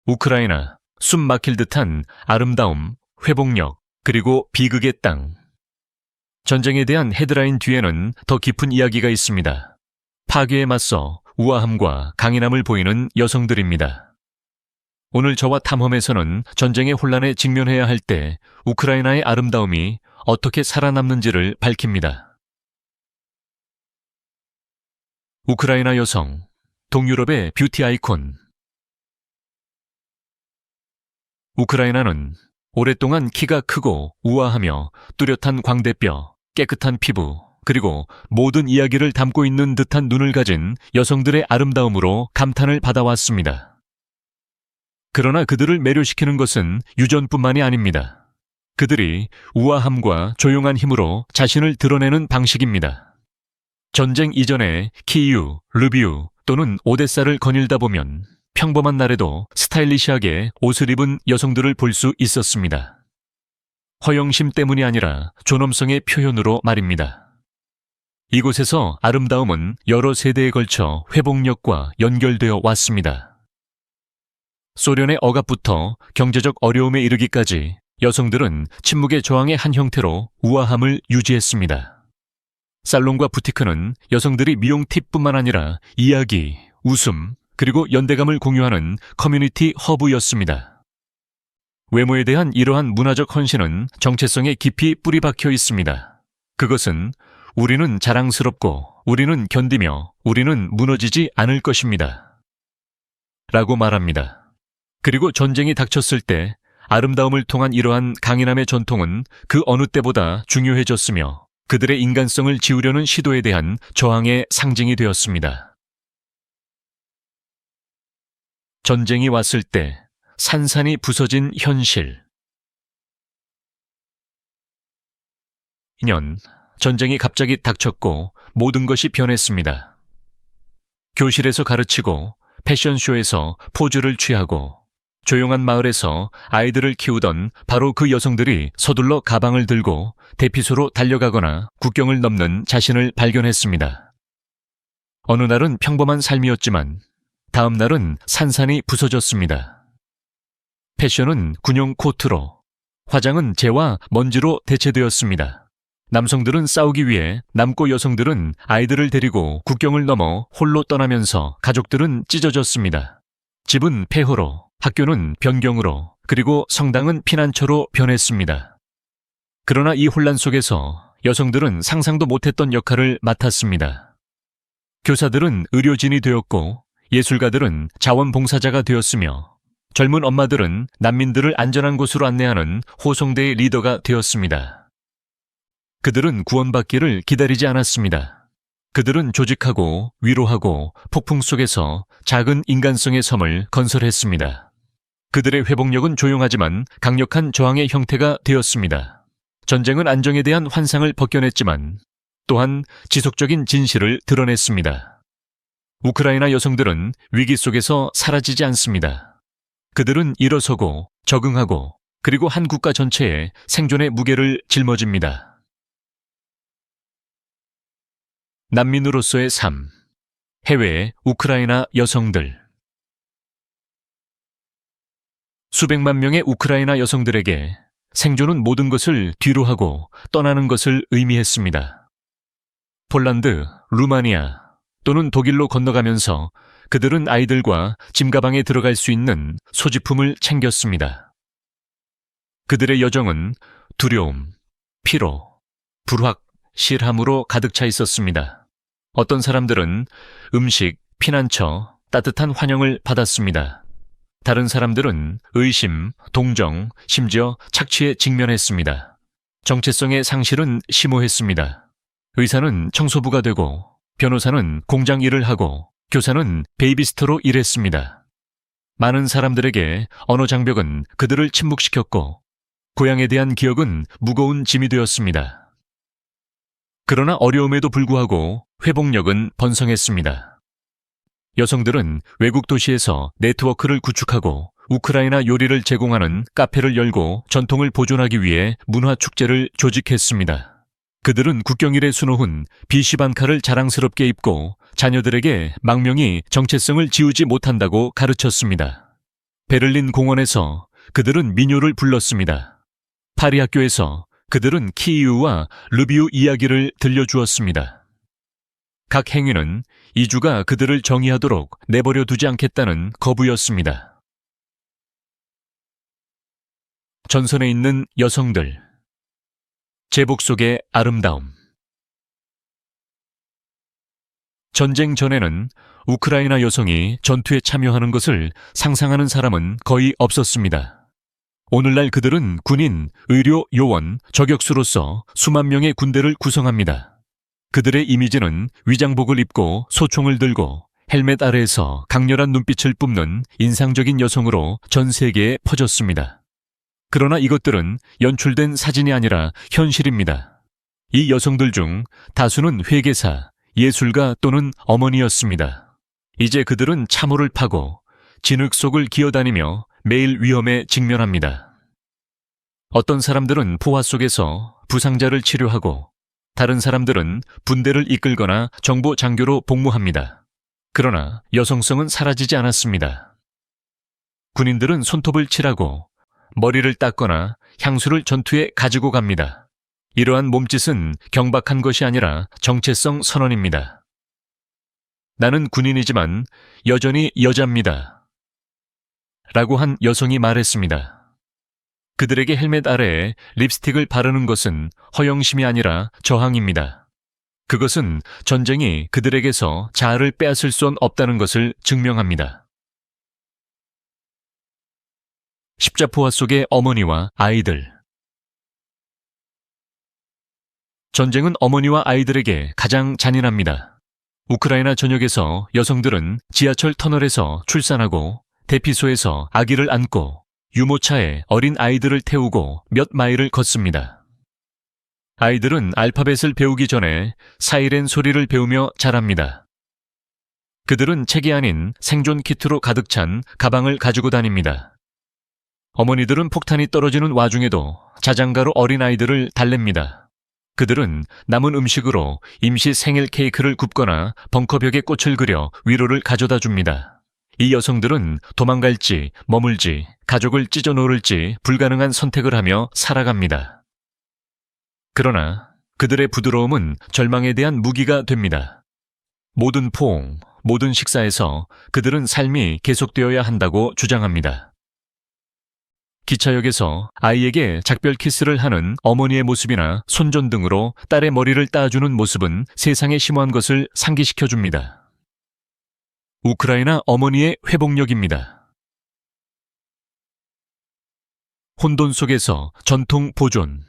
우크라이나, 숨 막힐 듯한 아름다움, 회복력, 그리고 비극의 땅. 전쟁에 대한 헤드라인 뒤에는 더 깊은 이야기가 있습니다. 파괴에 맞서 우아함과 강인함을 보이는 여성들입니다. 오늘 저와 탐험에서는 전쟁의 혼란에 직면해야 할 때 우크라이나의 아름다움이 어떻게 살아남는지를 밝힙니다. 우크라이나 여성, 동유럽의 뷰티 아이콘. 우크라이나는 오랫동안 키가 크고 우아하며 뚜렷한 광대뼈, 깨끗한 피부, 그리고 모든 이야기를 담고 있는 듯한 눈을 가진 여성들의 아름다움으로 감탄을 받아왔습니다. 그러나 그들을 매료시키는 것은 유전뿐만이 아닙니다. 그들이 우아함과 조용한 힘으로 자신을 드러내는 방식입니다. 전쟁 이전에 키이우, 르비우 또는 오데사를 거닐다 보면 평범한 날에도 스타일리시하게 옷을 입은 여성들을 볼 수 있었습니다. 허영심 때문이 아니라 존엄성의 표현으로 말입니다. 이곳에서 아름다움은 여러 세대에 걸쳐 회복력과 연결되어 왔습니다. 소련의 억압부터 경제적 어려움에 이르기까지 여성들은 침묵의 저항의 한 형태로 우아함을 유지했습니다. 살롱과 부티크는 여성들이 미용 팁뿐만 아니라 이야기, 웃음, 그리고 연대감을 공유하는 커뮤니티 허브였습니다. 외모에 대한 이러한 문화적 헌신은 정체성에 깊이 뿌리 박혀 있습니다. 그것은 우리는 자랑스럽고 우리는 견디며 우리는 무너지지 않을 것입니다. 라고 말합니다. 그리고 전쟁이 닥쳤을 때 아름다움을 통한 이러한 강인함의 전통은 그 어느 때보다 중요해졌으며 그들의 인간성을 지우려는 시도에 대한 저항의 상징이 되었습니다. 전쟁이 왔을 때 산산이 부서진 현실. 2년, 전쟁이 갑자기 닥쳤고 모든 것이 변했습니다. 교실에서 가르치고 패션쇼에서 포즈를 취하고 조용한 마을에서 아이들을 키우던 바로 그 여성들이 서둘러 가방을 들고 대피소로 달려가거나 국경을 넘는 자신을 발견했습니다. 어느 날은 평범한 삶이었지만 다음 날은 산산이 부서졌습니다. 패션은 군용 코트로, 화장은 재와 먼지로 대체되었습니다. 남성들은 싸우기 위해 남고 여성들은 아이들을 데리고 국경을 넘어 홀로 떠나면서 가족들은 찢어졌습니다. 집은 폐허로, 학교는 변경으로, 그리고 성당은 피난처로 변했습니다. 그러나 이 혼란 속에서 여성들은 상상도 못했던 역할을 맡았습니다. 교사들은 의료진이 되었고 예술가들은 자원봉사자가 되었으며 젊은 엄마들은 난민들을 안전한 곳으로 안내하는 호송대의 리더가 되었습니다. 그들은 구원받기를 기다리지 않았습니다. 그들은 조직하고 위로하고 폭풍 속에서 작은 인간성의 섬을 건설했습니다. 그들의 회복력은 조용하지만 강력한 저항의 형태가 되었습니다. 전쟁은 안정에 대한 환상을 벗겨냈지만 또한 지속적인 진실을 드러냈습니다. 우크라이나 여성들은 위기 속에서 사라지지 않습니다. 그들은 일어서고 적응하고 그리고 한 국가 전체에 생존의 무게를 짊어집니다. 난민으로서의 삶. 해외의 우크라이나 여성들. 수백만 명의 우크라이나 여성들에게 생존은 모든 것을 뒤로하고 떠나는 것을 의미했습니다. 폴란드, 루마니아, 또는 독일로 건너가면서 그들은 아이들과 짐가방에 들어갈 수 있는 소지품을 챙겼습니다. 그들의 여정은 두려움, 피로, 불확, 실함으로 가득 차 있었습니다. 어떤 사람들은 음식, 피난처, 따뜻한 환영을 받았습니다. 다른 사람들은 의심, 동정, 심지어 착취에 직면했습니다. 정체성의 상실은 심오했습니다. 의사는 청소부가 되고 변호사는 공장 일을 하고 교사는 베이비시터로 일했습니다. 많은 사람들에게 언어 장벽은 그들을 침묵시켰고 고향에 대한 기억은 무거운 짐이 되었습니다. 그러나 어려움에도 불구하고 회복력은 번성했습니다. 여성들은 외국 도시에서 네트워크를 구축하고 우크라이나 요리를 제공하는 카페를 열고 전통을 보존하기 위해 문화축제를 조직했습니다. 그들은 국경일에 수놓은 비시반카를 자랑스럽게 입고 자녀들에게 망명이 정체성을 지우지 못한다고 가르쳤습니다. 베를린 공원에서 그들은 민요를 불렀습니다. 파리 학교에서 그들은 키이우와 르비우 이야기를 들려주었습니다. 각 행위는 이주가 그들을 정의하도록 내버려 두지 않겠다는 거부였습니다. 전선에 있는 여성들. 제복 속의 아름다움. 전쟁 전에는 우크라이나 여성이 전투에 참여하는 것을 상상하는 사람은 거의 없었습니다. 오늘날 그들은 군인, 의료 요원, 저격수로서 수만 명의 군대를 구성합니다. 그들의 이미지는 위장복을 입고 소총을 들고 헬멧 아래에서 강렬한 눈빛을 뿜는 인상적인 여성으로 전 세계에 퍼졌습니다. 그러나 이것들은 연출된 사진이 아니라 현실입니다. 이 여성들 중 다수는 회계사, 예술가 또는 어머니였습니다. 이제 그들은 참호를 파고 진흙 속을 기어다니며 매일 위험에 직면합니다. 어떤 사람들은 포화 속에서 부상자를 치료하고 다른 사람들은 분대를 이끌거나 정보 장교로 복무합니다. 그러나 여성성은 사라지지 않았습니다. 군인들은 손톱을 칠하고 머리를 닦거나 향수를 전투에 가지고 갑니다. 이러한 몸짓은 경박한 것이 아니라 정체성 선언입니다. 나는 군인이지만 여전히 여자입니다. 라고 한 여성이 말했습니다. 그들에게 헬멧 아래에 립스틱을 바르는 것은 허영심이 아니라 저항입니다. 그것은 전쟁이 그들에게서 자아를 빼앗을 수 없다는 것을 증명합니다. 십자포화 속의 어머니와 아이들. 전쟁은 어머니와 아이들에게 가장 잔인합니다. 우크라이나 전역에서 여성들은 지하철 터널에서 출산하고 대피소에서 아기를 안고 유모차에 어린 아이들을 태우고 몇 마일을 걷습니다. 아이들은 알파벳을 배우기 전에 사이렌 소리를 배우며 자랍니다. 그들은 책이 아닌 생존 키트로 가득 찬 가방을 가지고 다닙니다. 어머니들은 폭탄이 떨어지는 와중에도 자장가로 어린아이들을 달랩니다. 그들은 남은 음식으로 임시 생일 케이크를 굽거나 벙커벽에 꽃을 그려 위로를 가져다 줍니다. 이 여성들은 도망갈지 머물지 가족을 찢어 놓을지 불가능한 선택을 하며 살아갑니다. 그러나 그들의 부드러움은 절망에 대한 무기가 됩니다. 모든 포옹, 모든 식사에서 그들은 삶이 계속되어야 한다고 주장합니다. 기차역에서 아이에게 작별 키스를 하는 어머니의 모습이나 손전 등으로 딸의 머리를 따주는 모습은 세상에 심오한 것을 상기시켜줍니다. 우크라이나 어머니의 회복력입니다. 혼돈 속에서 전통 보존.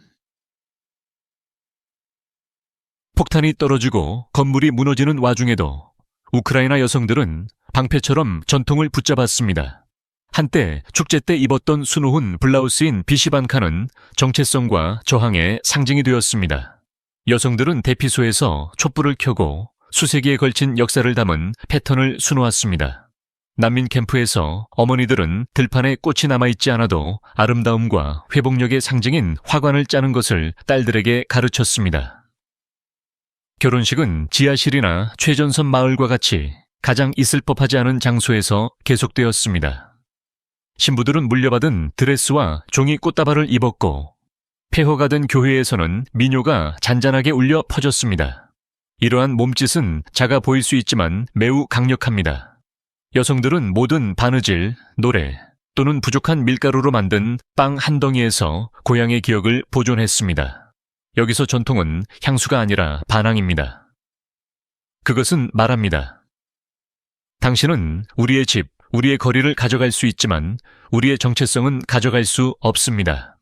폭탄이 떨어지고 건물이 무너지는 와중에도 우크라이나 여성들은 방패처럼 전통을 붙잡았습니다. 한때 축제 때 입었던 수놓은 블라우스인 비시반카는 정체성과 저항의 상징이 되었습니다. 여성들은 대피소에서 촛불을 켜고 수세기에 걸친 역사를 담은 패턴을 수놓았습니다. 난민 캠프에서 어머니들은 들판에 꽃이 남아있지 않아도 아름다움과 회복력의 상징인 화관을 짜는 것을 딸들에게 가르쳤습니다. 결혼식은 지하실이나 최전선 마을과 같이 가장 있을 법하지 않은 장소에서 계속되었습니다. 신부들은 물려받은 드레스와 종이 꽃다발을 입었고 폐허가 된 교회에서는 민요가 잔잔하게 울려 퍼졌습니다. 이러한 몸짓은 작아 보일 수 있지만 매우 강력합니다. 여성들은 모든 바느질, 노래 또는 부족한 밀가루로 만든 빵 한 덩이에서 고향의 기억을 보존했습니다. 여기서 전통은 향수가 아니라 반항입니다. 그것은 말합니다. 당신은 우리의 집, 우리의 거리를 가져갈 수 있지만 우리의 정체성은 가져갈 수 없습니다.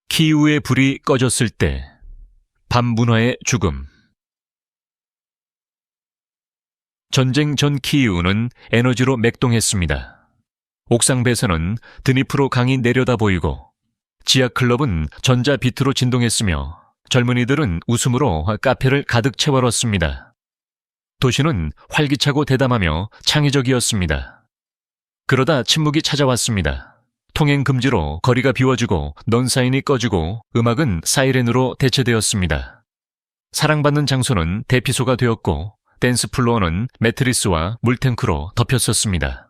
키이우의 불이 꺼졌을 때 밤 문화의 죽음. 전쟁 전 키이우는 에너지로 맥동했습니다. 옥상 배선은 드니프로 강이 내려다 보이고 지하클럽은 전자비트로 진동했으며 젊은이들은 웃음으로 카페를 가득 채워넣었습니다. 도시는 활기차고 대담하며 창의적이었습니다. 그러다 침묵이 찾아왔습니다. 통행 금지로 거리가 비워지고 넌사인이 꺼지고 음악은 사이렌으로 대체되었습니다. 사랑받는 장소는 대피소가 되었고 댄스 플로어는 매트리스와 물탱크로 덮였었습니다.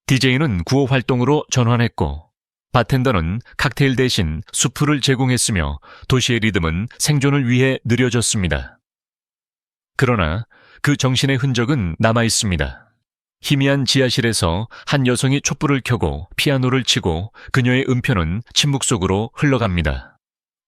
DJ는 구호 활동으로 전환했고 바텐더는 칵테일 대신 수프를 제공했으며 도시의 리듬은 생존을 위해 느려졌습니다. 그러나 그 정신의 흔적은 남아 있습니다. 희미한 지하실에서 한 여성이 촛불을 켜고 피아노를 치고 그녀의 음표는 침묵 속으로 흘러갑니다.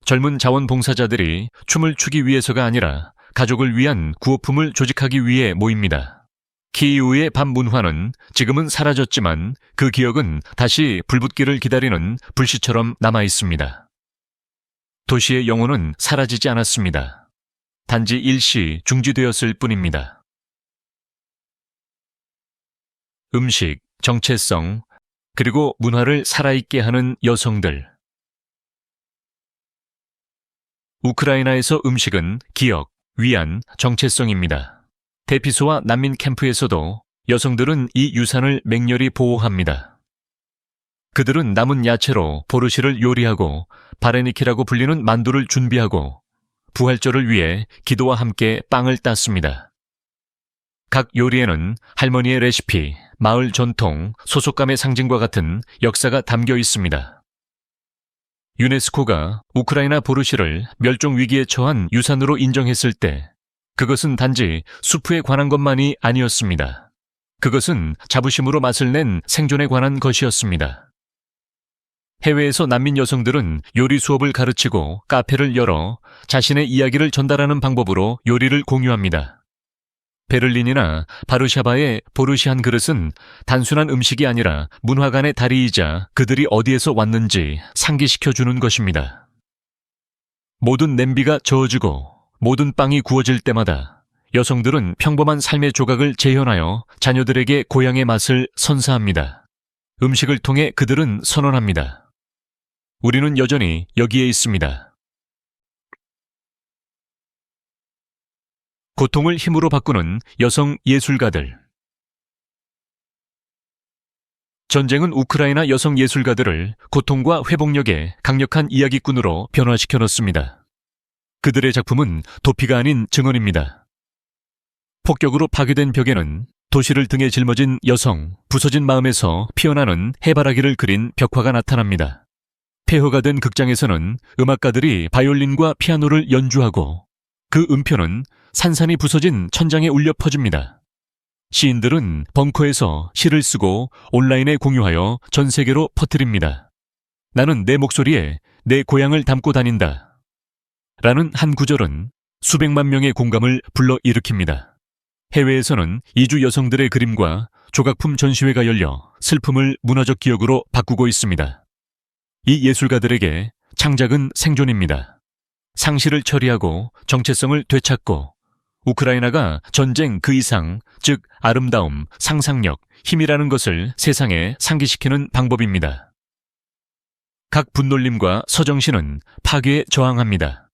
젊은 자원봉사자들이 춤을 추기 위해서가 아니라 가족을 위한 구호품을 조직하기 위해 모입니다. 키이우의 밤 문화는 지금은 사라졌지만 그 기억은 다시 불붙기를 기다리는 불씨처럼 남아 있습니다. 도시의 영혼은 사라지지 않았습니다. 단지 일시 중지되었을 뿐입니다. 음식, 정체성, 그리고 문화를 살아있게 하는 여성들. 우크라이나에서 음식은 기억, 위안, 정체성입니다. 대피소와 난민 캠프에서도 여성들은 이 유산을 맹렬히 보호합니다. 그들은 남은 야채로 보르시를 요리하고 바레니키라고 불리는 만두를 준비하고 부활절을 위해 기도와 함께 빵을 땄습니다. 각 요리에는 할머니의 레시피, 마을 전통, 소속감의 상징과 같은 역사가 담겨 있습니다. 유네스코가 우크라이나 보르시를 멸종 위기에 처한 유산으로 인정했을 때 그것은 단지 수프에 관한 것만이 아니었습니다. 그것은 자부심으로 맛을 낸 생존에 관한 것이었습니다. 해외에서 난민 여성들은 요리 수업을 가르치고 카페를 열어 자신의 이야기를 전달하는 방법으로 요리를 공유합니다. 베를린이나 바르샤바의 보르시 한 그릇은 단순한 음식이 아니라 문화 간의 다리이자 그들이 어디에서 왔는지 상기시켜주는 것입니다. 모든 냄비가 저어지고 모든 빵이 구워질 때마다 여성들은 평범한 삶의 조각을 재현하여 자녀들에게 고향의 맛을 선사합니다. 음식을 통해 그들은 선언합니다. 우리는 여전히 여기에 있습니다. 고통을 힘으로 바꾸는 여성 예술가들. 전쟁은 우크라이나 여성 예술가들을 고통과 회복력의 강력한 이야기꾼으로 변화시켜 놓습니다. 그들의 작품은 도피가 아닌 증언입니다. 폭격으로 파괴된 벽에는 도시를 등에 짊어진 여성, 부서진 마음에서 피어나는 해바라기를 그린 벽화가 나타납니다. 폐허가 된 극장에서는 음악가들이 바이올린과 피아노를 연주하고 그 음표는 산산이 부서진 천장에 울려 퍼집니다. 시인들은 벙커에서 시를 쓰고 온라인에 공유하여 전 세계로 퍼뜨립니다. 나는 내 목소리에 내 고향을 담고 다닌다. 라는 한 구절은 수백만 명의 공감을 불러일으킵니다. 해외에서는 이주 여성들의 그림과 조각품 전시회가 열려 슬픔을 문화적 기억으로 바꾸고 있습니다. 이 예술가들에게 창작은 생존입니다. 상실을 처리하고 정체성을 되찾고 우크라이나가 전쟁 그 이상, 즉 아름다움, 상상력, 힘이라는 것을 세상에 상기시키는 방법입니다. 각 분놀림과 서정시는 파괴에 저항합니다.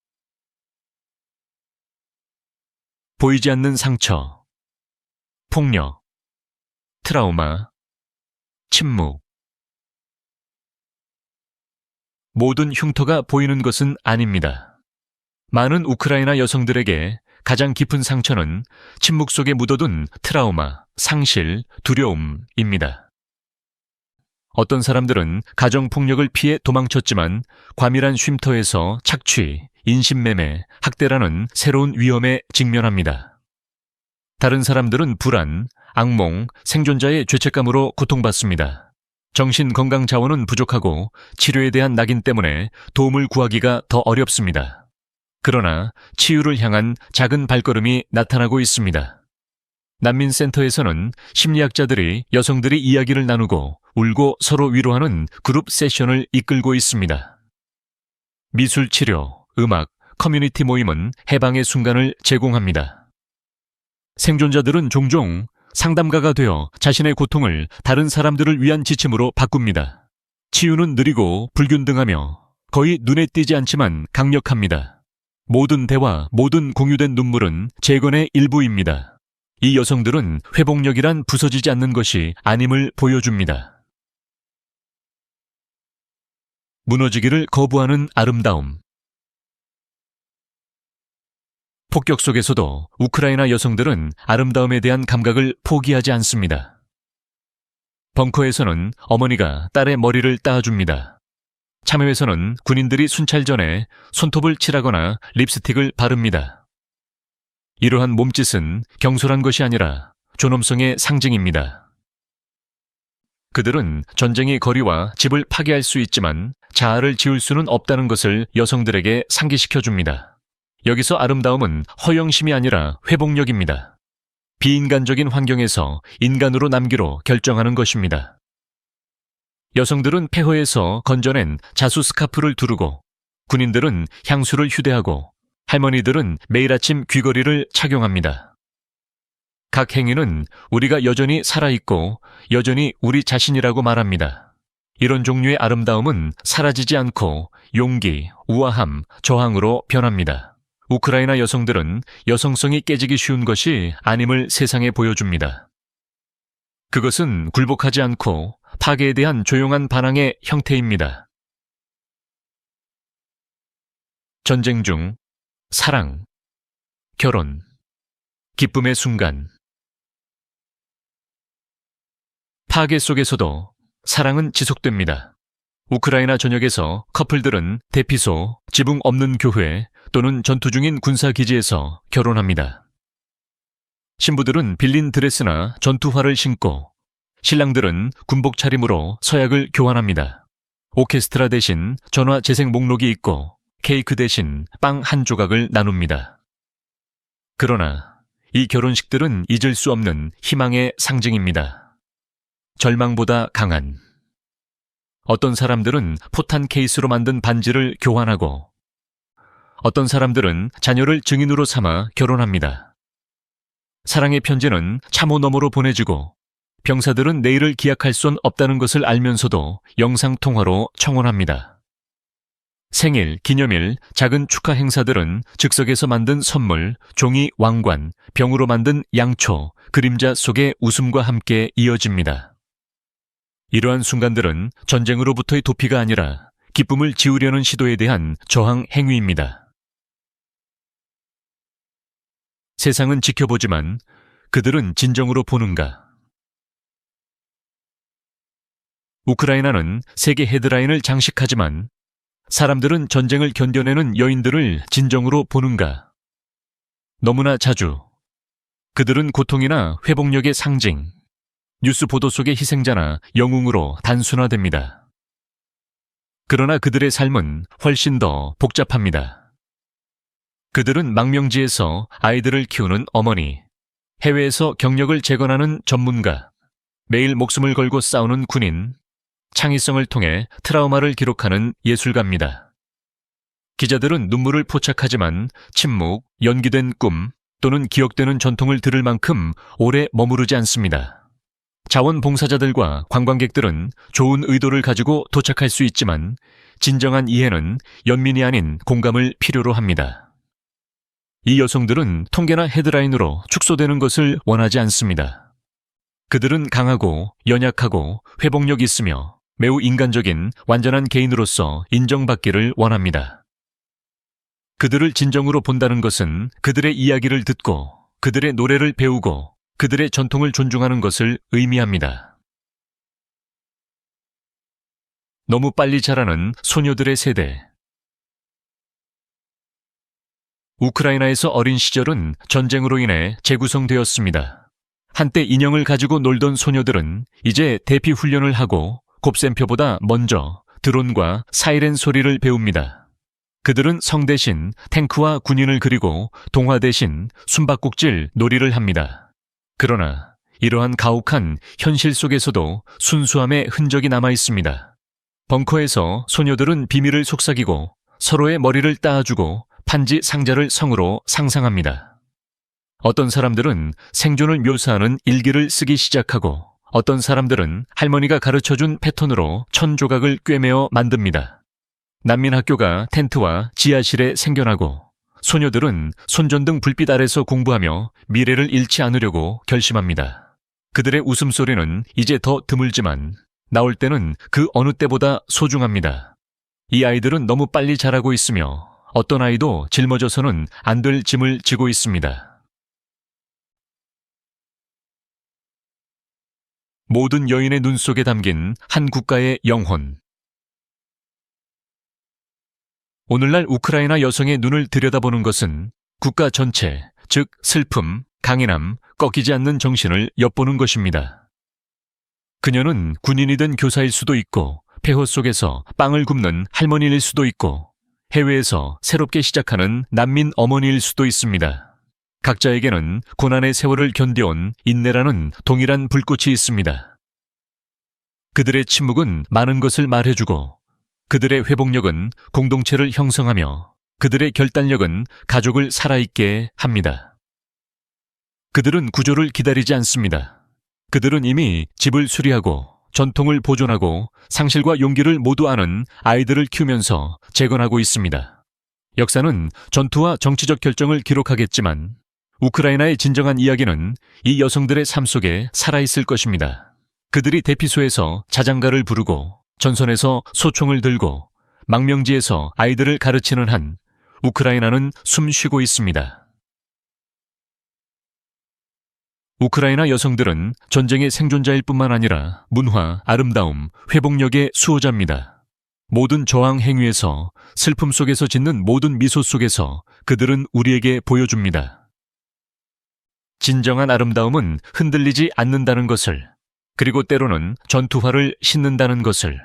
보이지 않는 상처, 폭력, 트라우마, 침묵. 모든 흉터가 보이는 것은 아닙니다. 많은 우크라이나 여성들에게 가장 깊은 상처는 침묵 속에 묻어둔 트라우마, 상실, 두려움입니다. 어떤 사람들은 가정폭력을 피해 도망쳤지만 과밀한 쉼터에서 착취, 인신매매, 학대라는 새로운 위험에 직면합니다. 다른 사람들은 불안, 악몽, 생존자의 죄책감으로 고통받습니다. 정신건강 자원은 부족하고 치료에 대한 낙인 때문에 도움을 구하기가 더 어렵습니다. 그러나 치유를 향한 작은 발걸음이 나타나고 있습니다. 난민센터에서는 심리학자들이 여성들이 이야기를 나누고 울고 서로 위로하는 그룹 세션을 이끌고 있습니다. 미술 치료, 음악, 커뮤니티 모임은 해방의 순간을 제공합니다. 생존자들은 종종 상담가가 되어 자신의 고통을 다른 사람들을 위한 지침으로 바꿉니다. 치유는 느리고 불균등하며 거의 눈에 띄지 않지만 강력합니다. 모든 대화, 모든 공유된 눈물은 재건의 일부입니다. 이 여성들은 회복력이란 부서지지 않는 것이 아님을 보여줍니다. 무너지기를 거부하는 아름다움. 폭격 속에서도 우크라이나 여성들은 아름다움에 대한 감각을 포기하지 않습니다. 벙커에서는 어머니가 딸의 머리를 따줍니다. 참여에서는 군인들이 순찰 전에 손톱을 칠하거나 립스틱을 바릅니다. 이러한 몸짓은 경솔한 것이 아니라 존엄성의 상징입니다. 그들은 전쟁의 거리와 집을 파괴할 수 있지만 자아를 지울 수는 없다는 것을 여성들에게 상기시켜줍니다. 여기서 아름다움은 허영심이 아니라 회복력입니다. 비인간적인 환경에서 인간으로 남기로 결정하는 것입니다. 여성들은 폐허에서 건져낸 자수 스카프를 두르고, 군인들은 향수를 휴대하고, 할머니들은 매일 아침 귀걸이를 착용합니다. 각 행위는 우리가 여전히 살아있고 여전히 우리 자신이라고 말합니다. 이런 종류의 아름다움은 사라지지 않고 용기, 우아함, 저항으로 변합니다. 우크라이나 여성들은 여성성이 깨지기 쉬운 것이 아님을 세상에 보여줍니다. 그것은 굴복하지 않고 파괴에 대한 조용한 반항의 형태입니다. 전쟁 중 사랑, 결혼, 기쁨의 순간. 파괴 속에서도 사랑은 지속됩니다. 우크라이나 전역에서 커플들은 대피소, 지붕 없는 교회 또는 전투 중인 군사기지에서 결혼합니다. 신부들은 빌린 드레스나 전투화를 신고, 신랑들은 군복 차림으로 서약을 교환합니다. 오케스트라 대신 전화 재생 목록이 있고 케이크 대신 빵 한 조각을 나눕니다. 그러나 이 결혼식들은 잊을 수 없는 희망의 상징입니다. 절망보다 강한. 어떤 사람들은 포탄 케이스로 만든 반지를 교환하고, 어떤 사람들은 자녀를 증인으로 삼아 결혼합니다. 사랑의 편지는 참호 너머로 보내지고, 병사들은 내일을 기약할 수 없다는 것을 알면서도 영상통화로 청혼합니다. 생일, 기념일, 작은 축하 행사들은 즉석에서 만든 선물, 종이 왕관, 병으로 만든 양초, 그림자 속의 웃음과 함께 이어집니다. 이러한 순간들은 전쟁으로부터의 도피가 아니라 기쁨을 지우려는 시도에 대한 저항 행위입니다. 세상은 지켜보지만 그들은 진정으로 보는가? 우크라이나는 세계 헤드라인을 장식하지만 사람들은 전쟁을 견뎌내는 여인들을 진정으로 보는가? 너무나 자주 그들은 고통이나 회복력의 상징, 뉴스 보도 속의 희생자나 영웅으로 단순화됩니다. 그러나 그들의 삶은 훨씬 더 복잡합니다. 그들은 망명지에서 아이들을 키우는 어머니, 해외에서 경력을 재건하는 전문가, 매일 목숨을 걸고 싸우는 군인, 창의성을 통해 트라우마를 기록하는 예술가입니다. 기자들은 눈물을 포착하지만 침묵, 연기된 꿈 또는 기억되는 전통을 들을 만큼 오래 머무르지 않습니다. 자원봉사자들과 관광객들은 좋은 의도를 가지고 도착할 수 있지만 진정한 이해는 연민이 아닌 공감을 필요로 합니다. 이 여성들은 통계나 헤드라인으로 축소되는 것을 원하지 않습니다. 그들은 강하고 연약하고 회복력 있으며 매우 인간적인 완전한 개인으로서 인정받기를 원합니다. 그들을 진정으로 본다는 것은 그들의 이야기를 듣고 그들의 노래를 배우고 그들의 전통을 존중하는 것을 의미합니다. 너무 빨리 자라는 소녀들의 세대. 우크라이나에서 어린 시절은 전쟁으로 인해 재구성되었습니다. 한때 인형을 가지고 놀던 소녀들은 이제 대피 훈련을 하고 곱셈표보다 먼저 드론과 사이렌 소리를 배웁니다. 그들은 성 대신 탱크와 군인을 그리고 동화 대신 숨바꼭질 놀이를 합니다. 그러나 이러한 가혹한 현실 속에서도 순수함의 흔적이 남아 있습니다. 벙커에서 소녀들은 비밀을 속삭이고 서로의 머리를 따주고 판지 상자를 성으로 상상합니다. 어떤 사람들은 생존을 묘사하는 일기를 쓰기 시작하고 어떤 사람들은 할머니가 가르쳐준 패턴으로 천조각을 꿰매어 만듭니다. 난민학교가 텐트와 지하실에 생겨나고 소녀들은 손전등 불빛 아래서 공부하며 미래를 잃지 않으려고 결심합니다. 그들의 웃음소리는 이제 더 드물지만 나올 때는 그 어느 때보다 소중합니다. 이 아이들은 너무 빨리 자라고 있으며 어떤 아이도 짊어져서는 안 될 짐을 지고 있습니다. 모든 여인의 눈 속에 담긴 한 국가의 영혼. 오늘날 우크라이나 여성의 눈을 들여다보는 것은 국가 전체, 즉 슬픔, 강인함, 꺾이지 않는 정신을 엿보는 것입니다. 그녀는 군인이 된 교사일 수도 있고, 폐허 속에서 빵을 굽는 할머니일 수도 있고, 해외에서 새롭게 시작하는 난민 어머니일 수도 있습니다. 각자에게는 고난의 세월을 견뎌온 인내라는 동일한 불꽃이 있습니다. 그들의 침묵은 많은 것을 말해주고, 그들의 회복력은 공동체를 형성하며, 그들의 결단력은 가족을 살아있게 합니다. 그들은 구조를 기다리지 않습니다. 그들은 이미 집을 수리하고 전통을 보존하고 상실과 용기를 모두 아는 아이들을 키우면서 재건하고 있습니다. 역사는 전투와 정치적 결정을 기록하겠지만 우크라이나의 진정한 이야기는 이 여성들의 삶 속에 살아있을 것입니다. 그들이 대피소에서 자장가를 부르고 전선에서 소총을 들고 망명지에서 아이들을 가르치는 한 우크라이나는 숨 쉬고 있습니다. 우크라이나 여성들은 전쟁의 생존자일 뿐만 아니라 문화, 아름다움, 회복력의 수호자입니다. 모든 저항 행위에서, 슬픔 속에서 짓는 모든 미소 속에서 그들은 우리에게 보여줍니다. 진정한 아름다움은 흔들리지 않는다는 것을, 그리고 때로는 전투화를 신는다는 것을,